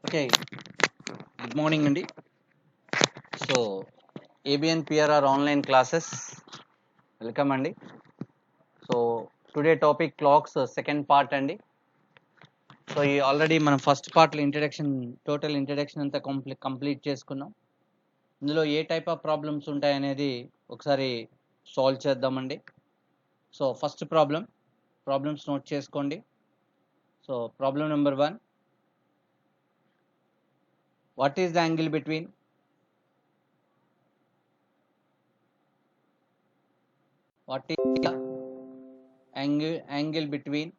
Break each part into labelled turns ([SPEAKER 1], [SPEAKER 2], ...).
[SPEAKER 1] Okay, good morning, Andy. So, ABN PRR online classes. Welcome, Andy. So, today topic clocks second part, Andy. So ఈ already మనం first పార్ట్లో total introduction అంతా complete చేసుకున్నాం. ఇందులో ఏ type of problems ఉంటాయనేది ఒకసారి solve చేద్దామండి. So first problems note చేసుకోండి. So problem number 1, what is the angle between angle between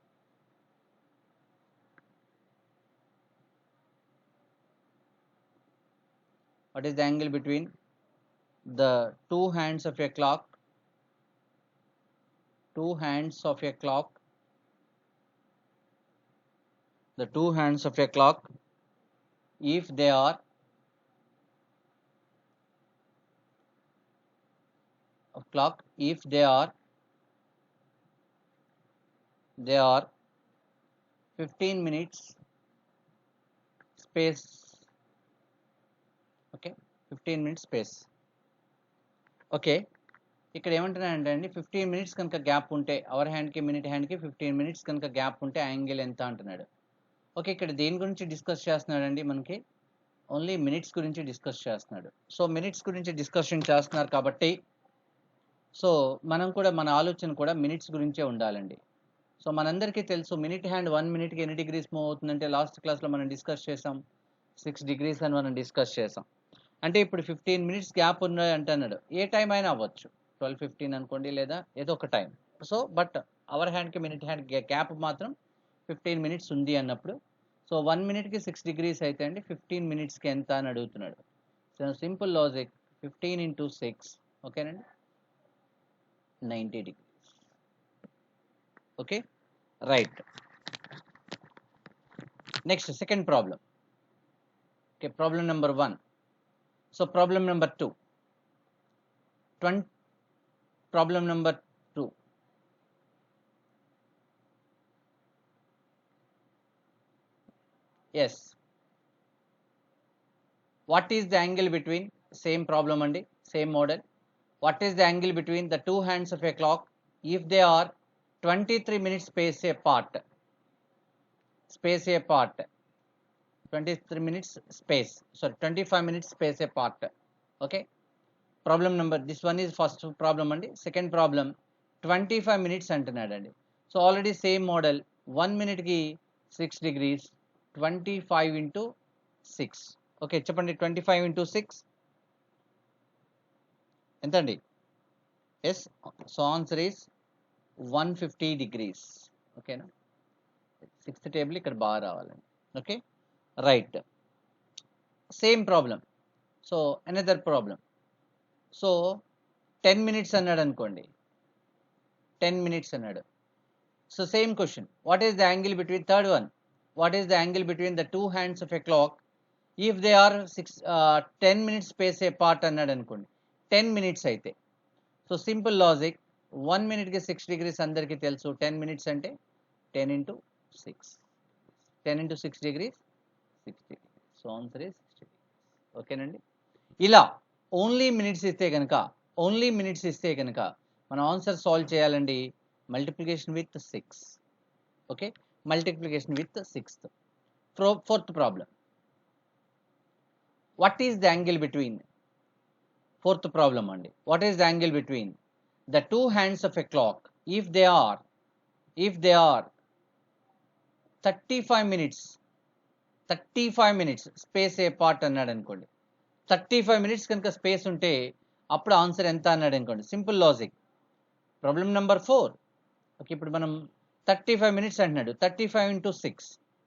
[SPEAKER 1] what is the angle between the two hands of a clock the two hands of a clock if they are they are 15 minutes space. Okay, 15 minutes space. Okay, ఇక్కడ ఏమంటున్నానంటే అండి 15 minutes కనుక gap ఉంటే hour హ్యాండ్కి minute హ్యాండ్కి 15 minutes కనుక gap ఉంటే angle ఎంత అంటున్నాడు. ఓకే, ఇక్కడ దేని గురించి డిస్కస్ చేస్తున్నాడండి? మనకి ఓన్లీ మినిట్స్ గురించి డిస్కస్ చేస్తున్నాడు. సో మినిట్స్ గురించి డిస్కషన్ చేస్తున్నారు కాబట్టి సో మనం కూడా మన ఆలోచన కూడా మినిట్స్ గురించే ఉండాలండి. సో మనందరికీ తెలుసు మినిట్ హ్యాండ్ 1 minute ఎన్ని డిగ్రీస్ మూవ్ అవుతుందంటే లాస్ట్ క్లాస్లో మనం డిస్కస్ చేసాం 6 degrees అని మనం డిస్కస్ చేసాం. అంటే ఇప్పుడు 15 minutes గ్యాప్ ఉన్నాయి అంటున్నాడు. ఏ టైం అయినా అవ్వచ్చు, 12:15 అనుకోండి లేదా ఏదో ఒక టైం. సో బట్ అవర్ హ్యాండ్కి మినిట్ హ్యాండ్ గ్యాప్ మాత్రం 15 minutes ఉంది అన్నప్పుడు సో 1 minuteకి 6 degrees అయితే అండి 15 minutesకి ఎంత అని అడుగుతున్నాడు. సో సింపుల్ లాజిక్ 15 into 6 ఓకేనండి 90 degrees. Okay right. Next second problem. Okay, problem number 1. So problem number 2. Problem number 2. Yes. What is the angle between, same problem andi, same model. What is the angle between the two hands of a clock if they are 23 minutes space apart? 23 minutes space, sorry 25 minutes space apart. Okay. Problem number, this one is first problem andi. Second problem 25 minutes అంటున్నాడండి. So already same model 1 minute కి 6 degrees 25 into 6. Okay చెప్పండి 25 into 6 ఎంత అండి? Yes, so answer is 150 degrees. ఓకేనా, 6th table ఇక్కడ బాగా రావాలండి. Okay right. Same problem. So another problem. So 10 minutes అన్నాడు అనుకోండి, 10 minutes అన్నాడు. So same question, what is the angle between, third one, what is the angle between the two hands of a clock if they are 10 minutes space A part అన్నాడు అనుకోండి. 10 minutes అయితే so simple logic 1 minuteకి 6 degrees అందరికీ తెలుసు. 10 minutes అంటే 10 into 6, 10 into 6 degrees 6 degrees. So answer is 60 degrees. ఓకేనండి, ఇలా only minutes ఇస్తే కనుక మన ఆన్సర్ సాల్వ్ చేయాలండి. Multiplication with 6. ఓకే, multiplication with 6th. Fourth problem, what is the angle between, fourth problem అండి, what is the angle between the two hands of a clock if they are 35 minutes space A part అన్నాడు అనుకోండి. 35 minutes కనుక space ఉంటే అప్పుడు answer ఎంత అన్నాడు అనుకోండి. Simple logic. Problem number 4. Okay, ఇప్పుడు మనం 35 minutes అంటున్నాడు, 35 into 6.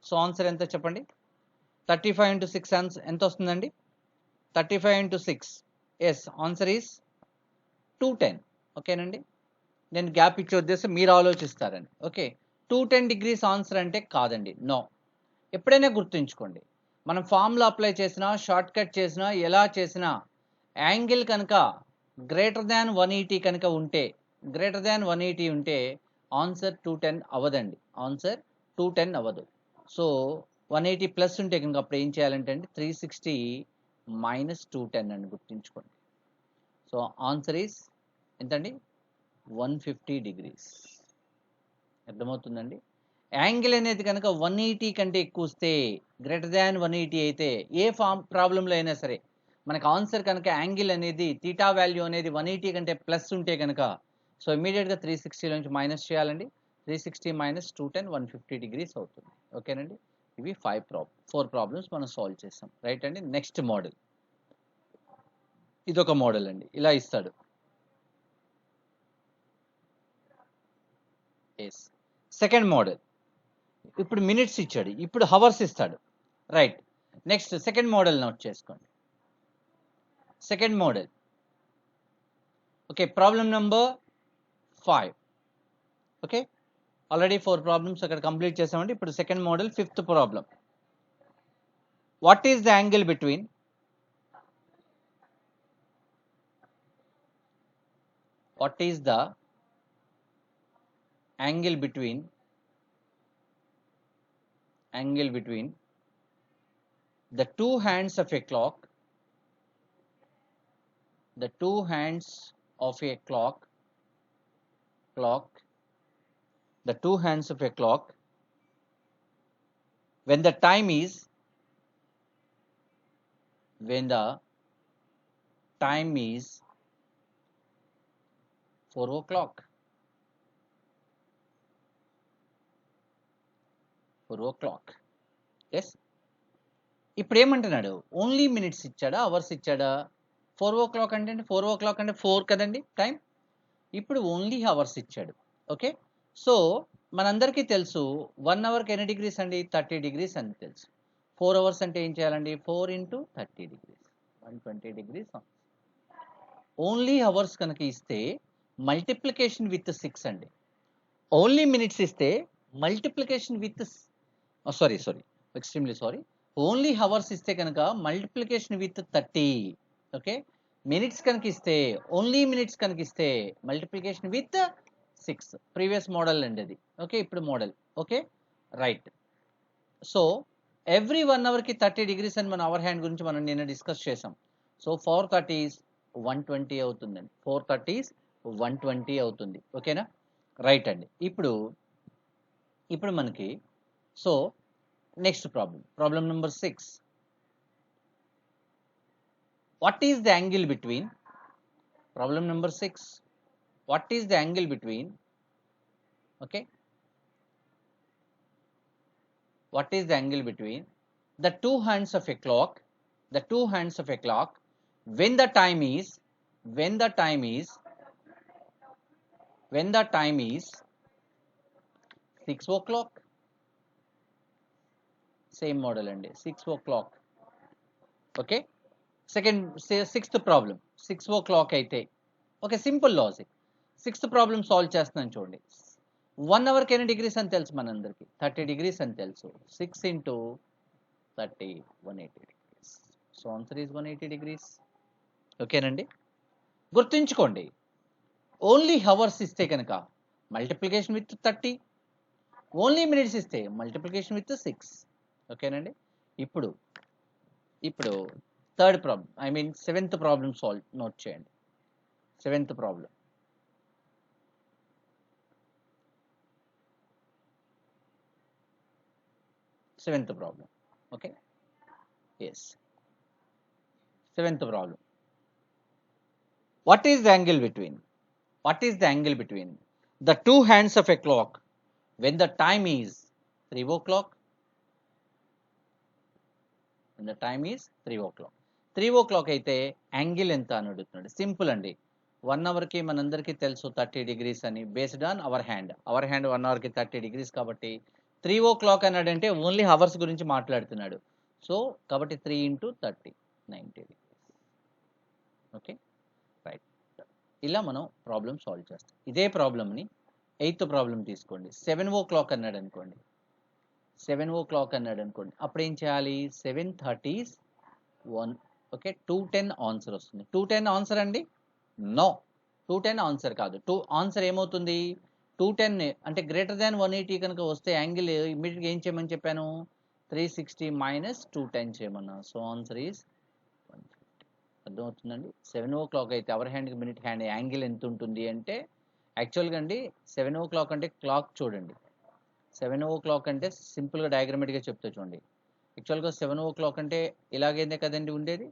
[SPEAKER 1] సో ఆన్సర్ ఎంత చెప్పండి? 35 into 6 ఆన్సర్ ఎంత వస్తుందండి? 35 into 6, ఎస్ ఆన్సర్ ఈస్ 210. ఓకేనండి, నేను గ్యాప్ ఇచ్చే ఉద్దేశం మీరు ఆలోచిస్తారండి. ఓకే, 210 degrees ఆన్సర్ అంటే కాదండి, నో. ఎప్పుడైనా గుర్తుంచుకోండి, మనం ఫార్ములా అప్లై చేసినా, షార్ట్ కట్ చేసినా, ఎలా చేసినా యాంగిల్ కనుక గ్రేటర్ దాన్ 180 కనుక ఉంటే, ఆన్సర్ 210 అవ్వదండి. ఆన్సర్ 210 అవ్వదు. సో 180 ప్లస్ ఉంటే కనుక అప్పుడు ఏం చేయాలంటే అండి 360 మైనస్ 210 అని గుర్తుంచుకోండి. సో ఆన్సర్ ఈస్ ఎంతండి 150 డిగ్రీస్. అర్థమవుతుందండి. యాంగిల్ అనేది కనుక 180 కంటే ఎక్కువ వస్తే గ్రేటర్ దాన్ 180 అయితే ఏ ప్రాబ్లంలో అయినా సరే మనకు ఆన్సర్ కనుక యాంగిల్ అనేది థీటా వాల్యూ అనేది 180 కంటే ప్లస్ ఉంటే కనుక సో ఇమీడియట్గా 360 నుంచి మైనస్ చేయాలండి. 360 మైనస్ 210 150 డిగ్రీస్ అవుతుంది. ఓకేనండి. ఇవి 4 ప్రాబ్లమ్స్ మనం సాల్వ్ చేస్తాం. రైట్ అండి. నెక్స్ట్ మోడల్, ఇదొక మోడల్ అండి. ఇలా ఇస్తాడు. ఎస్. సెకండ్ మోడల్, ఇప్పుడు మినిట్స్ ఇచ్చాడు, ఇప్పుడు హవర్స్ ఇస్తాడు. Right. Next second model note చేసుకోండి. Second model. Okay, problem number 5. Okay, already 4 problems అక్కడ కంప్లీట్ చేసామండి. ఇప్పుడు second model 5th problem. What is the angle between angle between the two hands of a clock, the two hands of a clock when the time is 4 o'clock. 4 o'clock. Yes. ఇప్పుడు ఏమంటున్నాడు, only minutes ఇచ్చాడా hours ఇచ్చాడా? 4 o'clock అంటే 4 o'clock అంటే 4 కదండి time. ఇప్పుడు only hours ఇచ్చాడు. Okay, so మనందరికీ తెలుసు 1 అవర్కి ఎన్ని డిగ్రీస్ అండి 30 డిగ్రీస్ అని తెలుసు. 4 అవర్స్ అంటే ఏం చేయాలండి 4 into 30 degrees 120 degrees. Only hours కనుక ఇస్తే మల్టిప్లికేషన్ విత్ 6 అండి. ఓన్లీ మినిట్స్ ఇస్తే multiplication with extremely sorry, only hours ఇస్తే కనుక మల్టిప్లికేషన్ విత్ 30. ఓకే, మినిట్స్ కనుక ఇస్తే ఓన్లీ మినిట్స్ కనుక ఇస్తే మల్టిప్లికేషన్ విత్ 6. ప్రీవియస్ మోడల్ అండి అది. ఓకే, ఇప్పుడు model. Okay, right. So every 1 అవర్కి 30 degrees అని మన అవర్ హ్యాండ్ గురించి మనం నిన్న డిస్కస్ చేసాం. సో 430 120 అవుతుందండి. 430 120 అవుతుంది. ఓకేనా, రైట్ అండి. ఇప్పుడు మనకి so next problem number 6. What is the angle between problem number 6 what is the angle between okay what is the angle between the two hands of a clock when the time is 6 o'clock. Same model అండి, 6 o'clock. Okay, sixth problem 6 o'clock అయితే okay, simple logic. 6th problem solve చేస్తున్నాను చూడండి. 1 అవర్కి ఎన్ని degrees అని తెలుసు మనందరికి 30 degrees అని తెలుసు. 6 into 30 180 degrees. So answer is 180 degrees. ఓకేనండి, గుర్తుంచుకోండి ఓన్లీ హవర్స్ ఇస్తే కనుక మల్టిప్లికేషన్ విత్ 30, ఓన్లీ మినిట్స్ ఇస్తే మల్టిప్లికేషన్ విత్ 6. ఓకేనండి. ఇప్పుడు 3rd problem 7th problem solve note చేయండి. 7th problem. Okay, yes. 7th problem. What is the angle between the two hands of a clock when the time is 3 o'clock? When the time is 3 o'clock. 3 o'clock అయితే angle ఎంత అని అడుగుతున్నాడు. Simple అండి. 1 అవర్కి మనందరికీ తెలుసు 30 degrees అని, based on hour hand 1 అవర్కి 30 degrees కాబట్టి 3 o'clock అన్నాడంటే ఓన్లీ అవర్స్ గురించి మాట్లాడుతున్నాడు. సో కాబట్టి 3 into 30 90 డిగ్రీస్. Okay, right. ఇలా మనం ప్రాబ్లం సాల్వ్ చేస్తాం. ఇదే ప్రాబ్లమ్ని 8th ప్రాబ్లం తీసుకోండి. 7 o'clock అన్నాడు అనుకోండి. అప్పుడు ఏం చేయాలి 7:30 1. ఓకే, 210 ఆన్సర్ వస్తుంది. 210 ఆన్సర్ అండి? నో, 210 ఆన్సర్ కాదు. ఆన్సర్ ఏమవుతుంది 210 అంటే గ్రేటర్ దాన్ 180 కనుక వస్తే యాంగిల్ ఇమ్మీడియట్గా ఏం చేయమని చెప్పాను 360 minus 210 చేయమన్నా. So answer is 150. అర్థమవుతుందండి. 7 o'clock అయితే అవర్ హ్యాండ్కి మినిట్ హ్యాండ్ యాంగిల్ ఎంత ఉంటుంది అంటే యాక్చువల్గా అండి 7 o'clock అంటే క్లాక్ చూడండి. 7 o'clock అంటే సింపుల్గా డయాగ్రమెటిక్గా చెప్తే చూడండి. యాక్చువల్గా 7 o'clock అంటే ఇలాగైందే కదండి ఉండేది.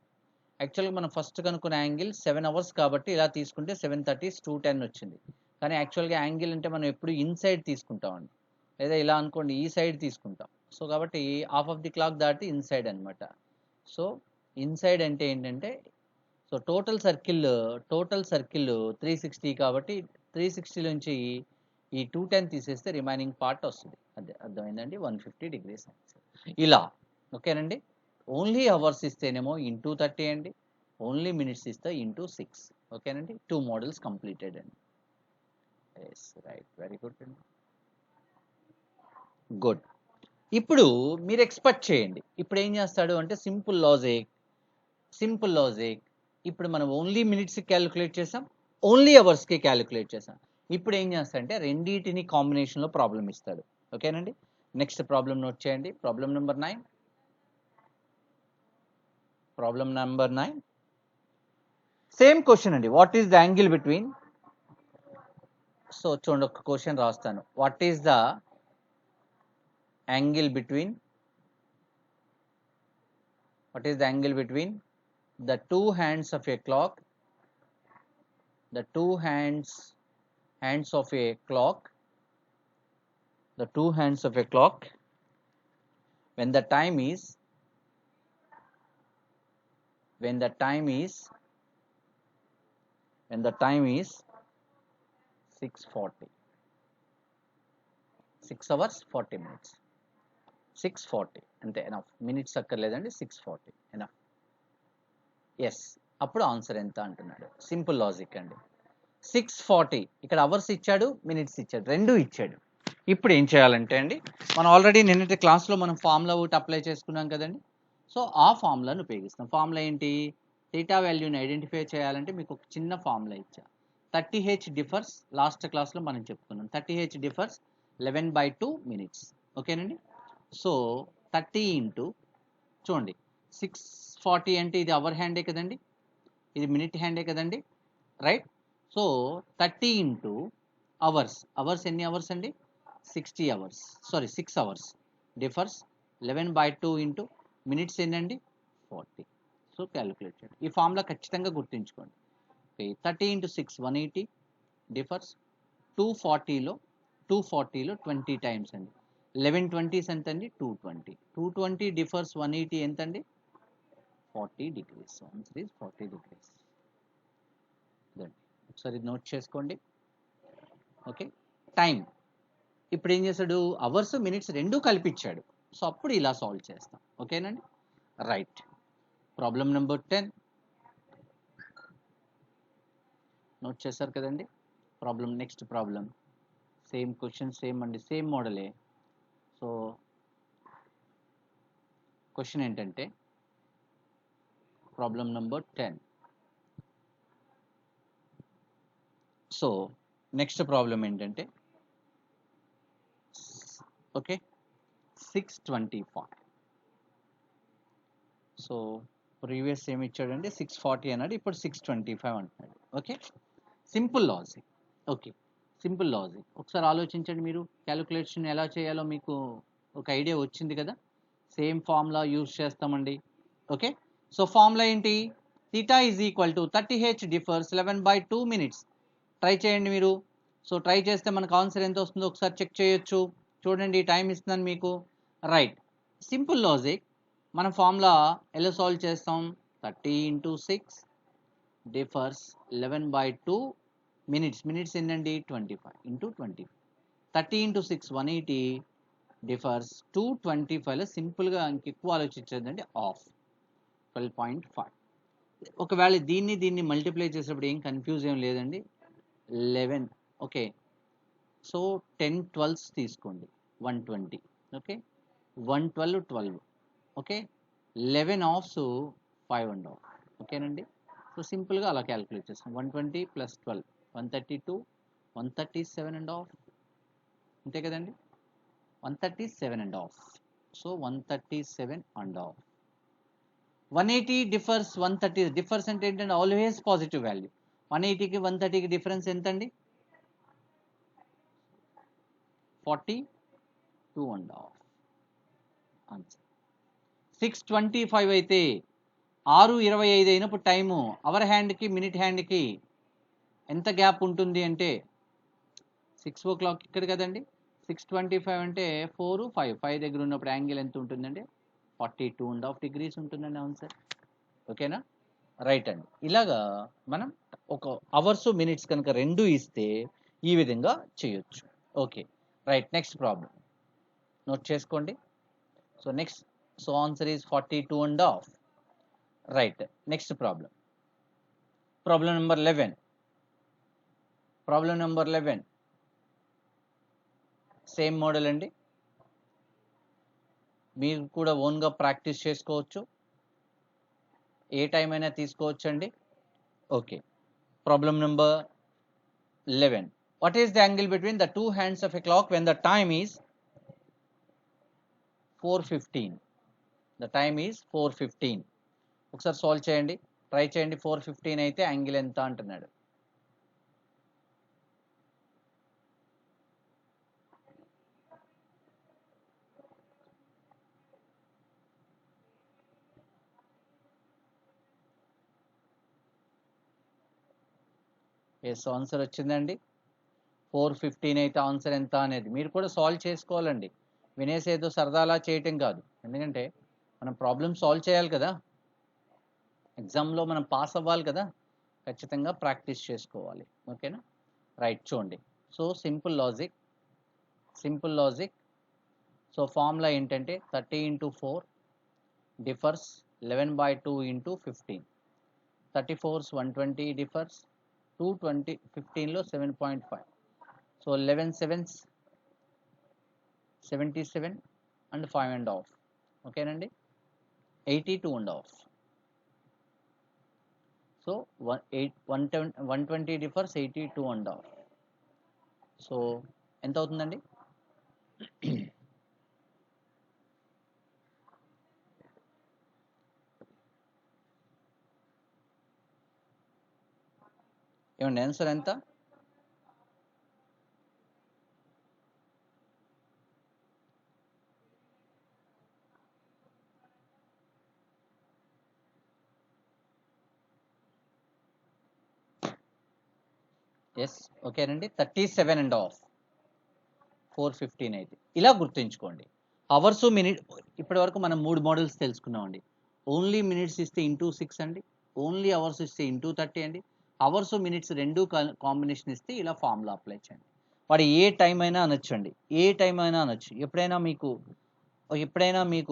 [SPEAKER 1] యాక్చువల్గా మనం ఫస్ట్ కనుక్కున్న యాంగిల్ 7 hours కాబట్టి ఇలా తీసుకుంటే 7:30 2:10 వచ్చింది. కానీ యాక్చువల్గా యాంగిల్ అంటే మనం ఎప్పుడు ఇన్సైడ్ తీసుకుంటామండి, లేదా ఇలా అనుకోండి ఈ సైడ్ తీసుకుంటాం. సో కాబట్టి హాఫ్ ఆఫ్ ది క్లాక్ దాటి ఇన్సైడ్ అనమాట. సో ఇన్సైడ్ అంటే ఏంటంటే సో టోటల్ సర్కిల్ 360 కాబట్టి 360 నుంచి ఈ 210 తీసేస్తే రిమైనింగ్ పార్ట్ వస్తుంది. అదే అర్థమైందండి. 150 degrees ఇలా. ఓకేనండి. ఓన్లీ అవర్స్ ఇస్తేనేమో ఇంటూ 30 అండి, ఓన్లీ మినిట్స్ ఇస్తే ఇంటూ 6. ఓకేనండి. 2 మోడల్స్ కంప్లీటెడ్ అండి. ఎస్ రైట్, వెరీ గుడ్ అండి. గుడ్. ఇప్పుడు మీరు ఎక్స్పెక్ట్ చేయండి. ఇప్పుడు ఏం చేస్తాడు అంటే సింపుల్ లాజిక్. ఇప్పుడు మనం ఓన్లీ మినిట్స్కి క్యాలిక్యులేట్ చేసాం, ఓన్లీ అవర్స్కి క్యాలిక్యులేట్ చేసాం. ఇప్పుడు ఏం చేస్తాడంటే రెండింటిని కాంబినేషన్లో ప్రాబ్లం ఇస్తాడు. ఓకేనండి. నెక్స్ట్ ప్రాబ్లం నోట్ చేయండి. Problem number 9. సేమ్ క్వశ్చన్ అండి. What is the angle between, so చూడండి ఒక క్వశ్చన్ రాస్తాను. What is the angle between the two hands of a clock, the two hands of a clock when the time is 6:40, 6 hours 40 minutes, 6:40 అంతే enough. Minutes అక్కర్లేదండి, 6:40 enough. Yes, అప్పుడు answer ఎంత అంటున్నాడు. Simple logic అండి. 6:40 ఇక్కడ hours ఇచ్చాడు, minutes ఇచ్చాడు, రెండు ఇచ్చాడు. ఇప్పుడు ఏం చేయాలంటే అండి, మనం ఆల్రెడీ నిన్నటి క్లాస్లో మనం ఫార్ములా ఒకటి అప్లై చేసుకున్నాం కదండి. సో ఆ ఫార్ములాను ఉపయోగిస్తాం. ఫార్ములా ఏంటి? థీటా వాల్యూని ఐడెంటిఫై చేయాలంటే మీకు ఒక చిన్న ఫార్ములా ఇచ్చా. 30H డిఫర్స్, లాస్ట్ క్లాస్లో మనం చెప్పుకున్నాం. 30H differs 11/2 minutes. ఓకేనండి. సో 30 ఇంటూ చూడండి 6:40 అంటే ఇది అవర్ హ్యాండే కదండి, ఇది మినిట్ హ్యాండే కదండి, రైట్. సో 30 ఇంటూ అవర్స్ ఎన్ని అవర్స్ అండి? 60 hours, sorry 6 hours differs 11/2 into minutes ఏంటండి? 40. సో క్యాలిక్యులేట్ చేయండి. ఈ ఫార్ములా ఖచ్చితంగా గుర్తుంచుకోండి. 30 ఇంటూ 6 180 డిఫర్స్ 240లో 20 టైమ్స్ అండి. 11/20 ఎంత అండి? 220 డిఫర్స్ 180 ఎంత అండి? 40 degrees. Answer is 40 degrees. ఒకసారి నోట్ చేసుకోండి. ఓకే. టైం ఇప్పుడు ఏం చేశాడు? అవర్స్ మినిట్స్ రెండు కల్పించాడు. సో అప్పుడు ఇలా సాల్వ్ చేస్తాం. ఓకేనండి. రైట్. ప్రాబ్లం నెంబర్ 10 నోట్ చేశారు కదండి. Next problem same question, same అండి, సేమ్ మోడలే. సో క్వశ్చన్ ఏంటంటే problem number 10. So next problem ఏంటంటే ఓకే 625. సో ప్రీవియస్ ఏమి ఇచ్చాడంటే 640 అన్నాడు, ఇప్పుడు 625 అంటున్నాడు. Okay. Simple logic. Okay, simple logic. ఒకసారి ఆలోచించండి. మీరు క్యాలిక్యులేషన్ ఎలా చేయాలో మీకు ఒక ఐడియా వచ్చింది కదా. సేమ్ ఫార్ములా యూజ్ చేస్తామండి. ఓకే. సో ఫార్ములా ఏంటి? Theta is equal to 30H differs 11/2 minutes. Try చేయండి మీరు. సో ట్రై చేస్తే మనకు ఆన్సర్ ఎంత వస్తుందో ఒకసారి చెక్ చేయొచ్చు. చూడండి, టైం ఇస్తున్నాను మీకు. రైట్. Simple logic. మన ఫార్ములా ఎలా సాల్వ్ చేస్తాం? 30 ఇంటూ 6 డిఫర్స్ 11/2 minutes. మినిట్స్ ఏంటండి? 25 ఇంటూ 25. 30 ఇంటూ 6 180 డిఫర్స్ 225లో సింపుల్గా ఇంకెక్కువ ఆలోచించదండి, ఆఫ్ 12.5. ఒకవేళ దీన్ని మల్టిప్లై చేసేటప్పుడు ఏం కన్ఫ్యూజ్ ఏం లేదండి. 11. ఓకే. సో 10 12s తీసుకోండి, 120. ఓకే. 112 12. ఓకే. 11 offs 5.5. ఓకేనండి. సో సింపుల్గా అలా క్యాలిక్యులేట్ చేస్తాం. 120 + 12 132 137.5 అంతే కదండి. 137.5. So 137 and half. 180 differs 130 differs అంటే ఏంటంటే ఆల్వేస్ పాజిటివ్ వాల్యూ. 180కి 130కి డిఫరెన్స్ ఎంతండి? 42 అండ్ హాఫ్ ఆన్సర్. 6:25 అయితే 6:25 అయినప్పుడు టైము అవర్ హ్యాండ్కి మినిట్ హ్యాండ్కి ఎంత గ్యాప్ ఉంటుంది అంటే 6 o'clock ఇక్కడ కదండి. 6:25 అంటే 4 5 దగ్గర ఉన్నప్పుడు యాంగిల్ ఎంత ఉంటుందంటే 42.5 degrees ఉంటుందండి ఆన్సర్. ఓకేనా? రైట్ అండి. ఇలాగా మనం ఒక అవర్స్ మినిట్స్ కనుక రెండు ఇస్తే ఈ విధంగా చేయొచ్చు. Okay right. Next problem note చేసుకోండి. So next so answer is 42.5. Right. Next problem problem number 11. Problem number 11 same model అండి. మీరు కూడా ఓన్గా ప్రాక్టీస్ చేసుకోవచ్చు, ఏ టైం అయినా తీసుకోవచ్చు అండి. Okay. Problem number 11. What is the angle between the two hands of a clock when the time is 4:15? The time is 4:15. ఒకసారి solve చేయండి, ట్రై చేయండి. 4:15 అయితే యాంగిల్ ఎంత అంటున్నాడు. ఎస్, ఆన్సర్ వచ్చిందండి. 4:15 అయితే ఆన్సర్ ఎంత అనేది మీరు కూడా సాల్వ్ చేసుకోవాలండి. వినేసేదో సరదాలా చేయటం కాదు. ఎందుకంటే మనం ప్రాబ్లమ్ సాల్వ్ చేయాలి కదా, ఎగ్జామ్లో మనం పాస్ అవ్వాలి కదా, ఖచ్చితంగా ప్రాక్టీస్ చేసుకోవాలి. ఓకేనా? రైట్. చూడండి. So simple logic. So formula ఏంటంటే 30 × 4 differs 11/2 × 15. 34s 120 differs 220 15లో 7.5. So 11 7s 77 and 5.5. ఓకేనండి? 82.5. So 120 differs 82.5. సో ఎంత అవుతుందండి? ఏమండి ఆన్సర్ ఎంత? ఎస్, ఓకేనండి. 37.5. 4:15 అయితే ఇలా గుర్తుంచుకోండి. అవర్స్ మినిట్ ఇప్పటి వరకు మనం 3 మోడల్స్ తెలుసుకున్నామండి. ఓన్లీ మినిట్స్ ఇస్తే ×6 అండి, ఓన్లీ అవర్స్ ఇస్తే ×30 అండి. అవర్స్ మినిట్స్ రెండు కాంబినేషన్ ఇస్తే ఇలా ఫార్ములా అప్లై చేయండి. వాడు ఏ టైం అయినా అనొచ్చండి, ఏ టైం అయినా అనొచ్చు. ఎప్పుడైనా మీకు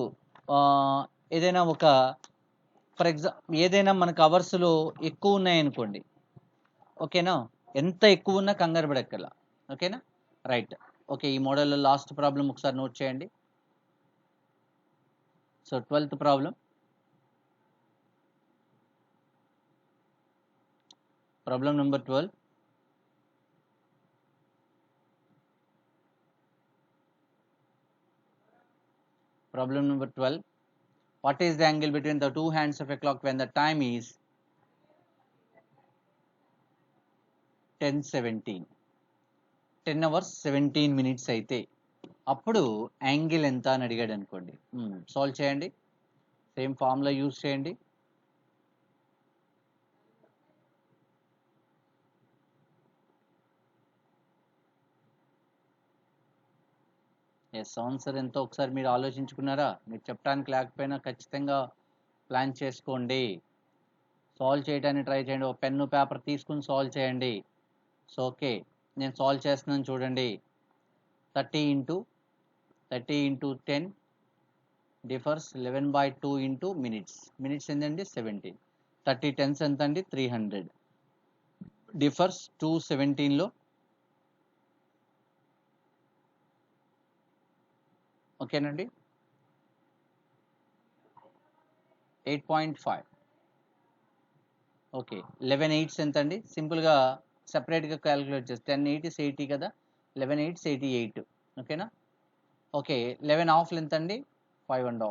[SPEAKER 1] ఏదైనా ఒక ఫర్ ఎగ్జాంపుల్ ఏదైనా మనకు అవర్స్లో ఎక్కువ ఉన్నాయనుకోండి, ఓకేనా, ఎంత ఎక్కువ ఉన్నా కంగారు పడక్కర్లా. ఓకేనా? రైట్. ఓకే, ఈ మోడల్లో లాస్ట్ ప్రాబ్లం ఒకసారి నోట్ చేయండి. So 12th problem. Problem number 12. Problem number 12. What is the angle between the two hands of a clock when the time is 10:17? 10 hours 17 minutes అయితే అప్పుడు యాంగిల్ ఎంత అని అడిగాడు అనుకోండి. సాల్వ్ చేయండి, సేమ్ ఫార్ములా యూజ్ చేయండి. ఎస్, ఆన్సర్ ఎంతో ఒకసారి మీరు ఆలోచించుకున్నారా? మీరు చెప్పడానికి లేకపోయినా ఖచ్చితంగా ప్లాన్ చేసుకోండి, సాల్వ్ చేయడానికి ట్రై చేయండి. ఒక పెన్ను పేపర్ తీసుకుని సాల్వ్ చేయండి. సో ఓకే, నేను సాల్వ్ చేస్తున్నాను చూడండి. 30 × 10 డిఫర్స్ 11/2 × మినిట్స్ ఏంటండి 17. 30 10s ఎంత అండి 300 డిఫర్స్ 217లో. ఓకేనండి? 8.5. ఓకే, 11 8s ఎంత అండి? సింపుల్గా సపరేట్గా క్యాలిక్యులేట్ చేస్తే 10 8 is 80 కదా, 11 8s 88. ఓకేనా? ఓకే, 11 హాఫ్లు ఎంత అండి? 5.5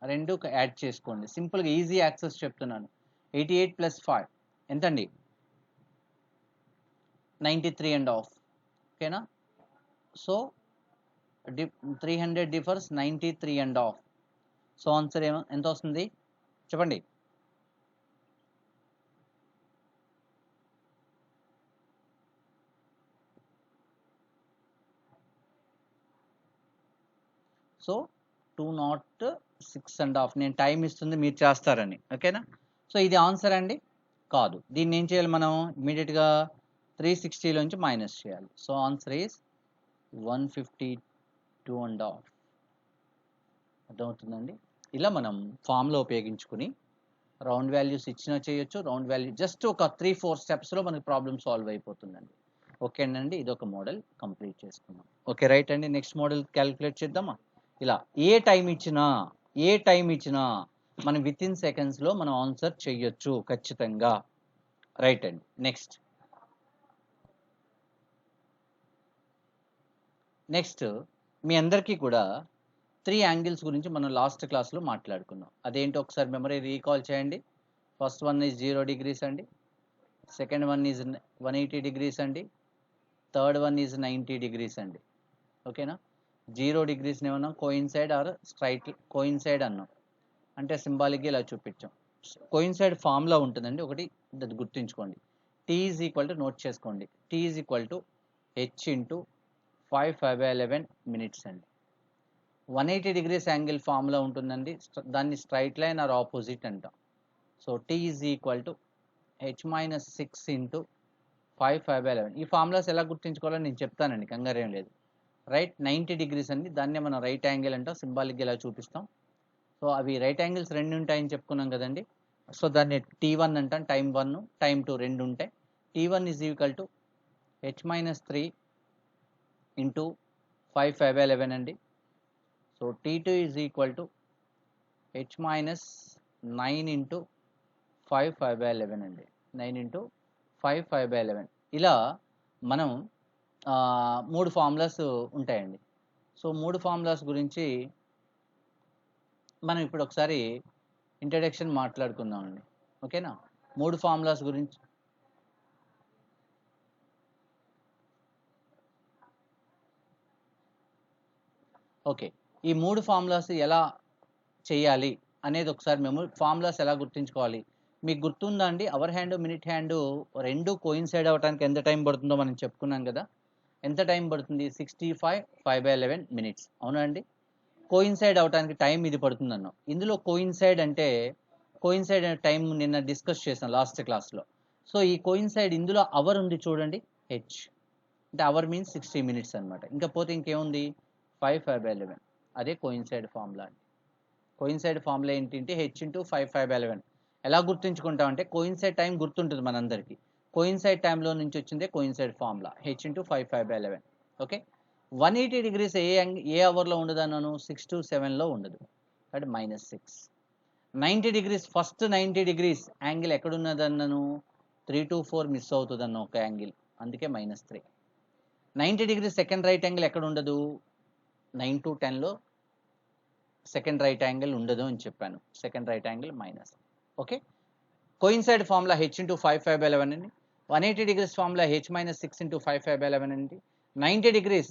[SPEAKER 1] రెండు యాడ్ చేసుకోండి. సింపుల్గా ఈజీ యాక్సెస్ చెప్తున్నాను. 88 + 5 ఎంతండి? 93.5. ఓకేనా? So 300 differs 93.5. సో ఆన్సర్ ఎంత వస్తుంది చెప్పండి? సో 206.5. నేను టైం ఇస్తుంది మీరు చేస్తారని. ఓకేనా? సో ఇది ఆన్సర్ అండి కాదు. దీన్ని ఏం చేయాలి మనం? ఇమీడియట్గా 360లోంచి మైనస్ చేయాలి. So answer is 152.5. అర్థమవుతుందండి? ఇలా మనం ఫామ్లో ఉపయోగించుకుని రౌండ్ వాల్యూస్ ఇచ్చినా చేయొచ్చు. రౌండ్ వాల్యూ జస్ట్ ఒక 3-4 స్టెప్స్లో మనకి ప్రాబ్లమ్ సాల్వ్ అయిపోతుందండి. ఓకేనండి? ఇది ఒక మోడల్ కంప్లీట్ చేసుకున్నాం. ఓకే రైట్ అండి. నెక్స్ట్ మోడల్ క్యాలిక్యులేట్ చేద్దామా? ఇలా ఏ టైం ఇచ్చినా మనం విత్ ఇన్ సెకండ్స్లో మనం ఆన్సర్ చెయ్యొచ్చు ఖచ్చితంగా. రైట్ అండి. నెక్స్ట్ మీ అందరికీ కూడా 3 యాంగిల్స్ గురించి మనం లాస్ట్ క్లాస్లో మాట్లాడుకున్నాం. అదేంటో ఒకసారి మెమరీ రీకాల్ చేయండి. ఫస్ట్ వన్ ఈజ్ 0 degrees అండి, సెకండ్ వన్ ఈజ్ 180 degrees అండి, థర్డ్ వన్ ఈజ్ 90 degrees అండి. ఓకేనా? 0 degrees ఏమన్నా కోయిన్సైడ్ ఆర్ స్ట్రైట్ కోయిన్సైడ్ అన్నాం. అంటే సింబాలిక్గా ఇలా చూపించాం. కోయిన్సైడ్ ఫామ్లో ఉంటుందండి. ఒకటి అది గుర్తుంచుకోండి. T is equal to note చేసుకోండి. T is equal to H into 5/11 minutes అండి. 180 degrees యాంగిల్ ఫామ్లో ఉంటుందండి. దాన్ని స్ట్రైట్ లైన్ ఆర్ ఆపోజిట్ అంటాం. So T is equal to H-6 into 5/11. ఈ ఫార్ములాస్ ఎలా గుర్తుంచుకోవాలో నేను చెప్తానండి, కంగారేం లేదు. రైట్ 90 degrees అండి. దాన్నే మనం రైట్ యాంగిల్ అంటాం. సింబాలిక్గా ఇలా చూపిస్తాం. సో అవి రైట్ యాంగిల్స్ 2 ఉంటాయని చెప్పుకున్నాం కదండి. సో దాన్ని T1 అంటాం. టైం 1, టైం 2 రెండు ఉంటాయి. T1 is equal to H-3 into 5/11 అండి. So T2 is equal to H-9 into 5/11 అండి. 9 ఇంటూ 5/11. ఇలా మనం 3 ఫార్ములాస్ ఉంటాయండి. సో 3 ఫార్ములాస్ గురించి మనం ఇప్పుడు ఒకసారి ఇంట్రడక్షన్ మాట్లాడుకుందామండి. ఓకేనా? 3 ఫార్ములాస్ గురించి. ఓకే, ఈ 3 ఫార్ములాస్ ఎలా చేయాలి అనేది ఒకసారి మేము ఫార్ములాస్ ఎలా గుర్తుంచుకోవాలి మీకు గుర్తుందా అండి? అవర్ హ్యాండ్, మినిట్ హ్యాండ్ రెండు కోయిన్సైడ్ అవ్వడానికి ఎంత టైం పడుతుందో మనం చెప్పుకున్నాం కదా. ఎంత టైం పడుతుంది? 65 5/11 minutes. అవునా అండి? కోయిన్సైడ్ అవడానికి టైం ఇది పడుతుంది అన్నాం. ఇందులో కోయిన్సైడ్ అంటే టైం నిన్న డిస్కస్ చేసాం లాస్ట్ క్లాస్లో. సో ఈ కోయిన్సైడ్ ఇందులో అవర్ ఉంది చూడండి, హెచ్ అంటే అవర్ మీన్స్ 60 minutes అనమాట. ఇంకా పోతే ఇంకేముంది? 5/11. అదే కోయిన్సైడ్ ఫార్ములా అండి. కోయిన్సైడ్ ఫార్ములా ఏంటంటే హెచ్ ఇంటూ 5/11. ఎలా గుర్తుంచుకుంటాం అంటే కోయిన్సైడ్ టైం గుర్తుంటుంది మనందరికీ. కోయిన్సైడ్ టైంలో నుంచి వచ్చిందే coincide formula H into 5/11. Okay, 180 degrees ఏ అవర్లో ఉండదు అన్నాను? 6 to 7లో ఉండదు, కాబట్టి -6. 90 degrees ఫస్ట్ 90 degrees యాంగిల్ ఎక్కడున్నది అన్నాను? 3 to 4 మిస్ అవుతుంది అన్న ఒక యాంగిల్, అందుకే -3. 90 degrees సెకండ్ రైట్ యాంగిల్ ఎక్కడ ఉండదు? 9 to 10లో సెకండ్ రైట్ యాంగిల్ ఉండదు అని చెప్పాను. Second right angle minus. Okay, coincide formula H into 5/11 అండి. 180 degrees ఫార్ములా H-6 ఇంటూ 5/11 అండి. 90 degrees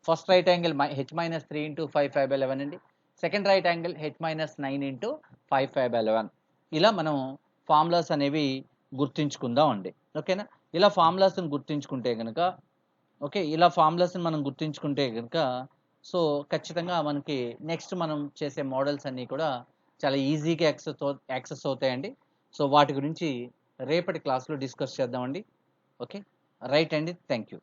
[SPEAKER 1] first right angle H-3 into 5/11 అండి. Second right angle H-9 into 5/11. ఇలా మనం ఫార్ములాస్ అనేవి గుర్తుంచుకుందాం అండి. ఓకేనా? ఇలా ఫార్ములాస్ని గుర్తుంచుకుంటే కనుక మనం గుర్తుంచుకుంటే కనుక సో ఖచ్చితంగా మనకి నెక్స్ట్ మనం చేసే మోడల్స్ అన్నీ కూడా చాలా ఈజీగా యాక్సెస్ అవుతాయండి. సో వాటి గురించి రేపటి క్లాస్లో డిస్కస్ చేద్దామండి. ఓకే రైట్ అండి, థ్యాంక్ యూ.